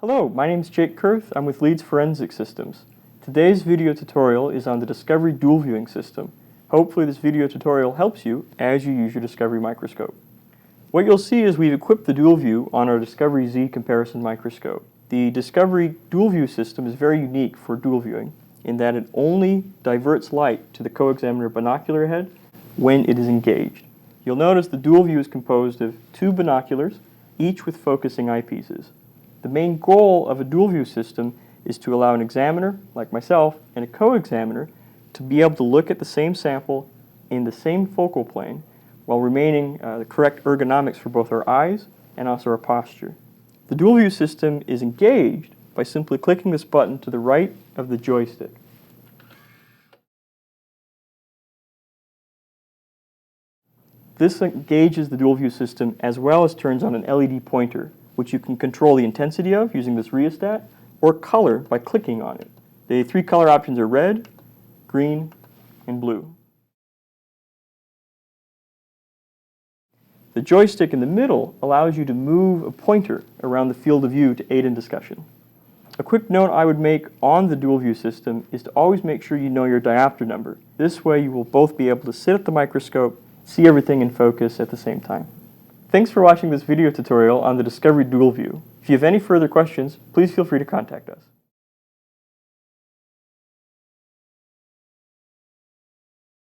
Hello, my name is Jake Kurth. I'm with Leeds Forensic Systems. Today's video tutorial is on the Discovery Dual Viewing System. Hopefully this video tutorial helps you as you use your Discovery microscope. What you'll see is we've equipped the Dual View on our Discovery Z comparison microscope. The Discovery Dual View system is very unique for dual viewing in that it only diverts light to the co-examiner binocular head when it is engaged. You'll notice the Dual View is composed of two binoculars, each with focusing eyepieces. The main goal of a dual view system is to allow an examiner, like myself, and a co-examiner to be able to look at the same sample in the same focal plane while remaining the correct ergonomics for both our eyes and also our posture. The dual view system is engaged by simply clicking this button to the right of the joystick. This engages the dual view system as well as turns on an LED pointer, which you can control the intensity of using this rheostat, or color by clicking on it. The three color options are red, green, and blue. The joystick in the middle allows you to move a pointer around the field of view to aid in discussion. A quick note I would make on the dual view system is to always make sure you know your diopter number. This way you will both be able to sit at the microscope, see everything in focus at the same time. Thanks for watching this video tutorial on the Discovery Dual View. If you have any further questions, please feel free to contact us.